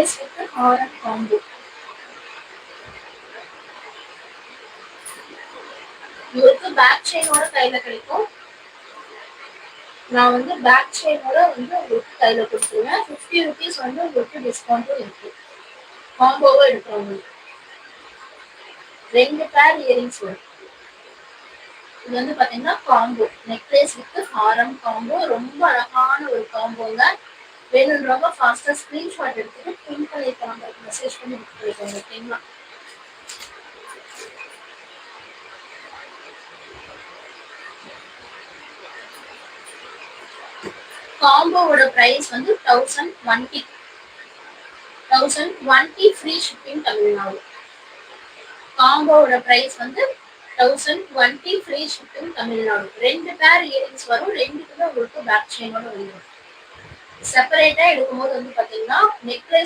Necklace with Haram combo. உங்களுக்கு back செயினோட கையில கிடைக்கும். நான் வந்து பேக் செயினோட வந்து உங்களுக்கு கையில கொடுத்துருவேன். 50 rupees வந்து உங்களுக்கு டிஸ்கவுண்ட்டும் இருக்கு. காம்போவும் எடுக்கிறவங்களுக்கு 2 பேர் இயரிங்ஸ் வரும். இது வந்து பாத்தீங்கன்னா combo necklace with Haram combo. ரொம்ப அழகான ஒரு காம்போங்க. வேணுன்றவங்க ஃபாஸ்டா ஸ்கிரீன்ஷாட் எடுத்துட்டு பின் பண்ணிருக்காங்க, மெசேஜ் பண்ணி புக் பண்ணிக்கோங்க. ஓகேங்களா? காம்போவோட பிரைஸ் வந்து 1020. 1020 ஃப்ரீ ஷிப்பிங் தமிழ்நாடு. காம்போவோட பிரைஸ் வந்து 1020 ஃப்ரீ ஷிப்பிங் தமிழ்நாடு. 2 பேர் இயரிங்ஸ் வரும். 2க்குமே உங்களுக்கு பேக் செயினோட வரும். செப்பரேட்டா எடுக்கும்போது வந்து பாத்தீங்கன்னா நெக்லஸ்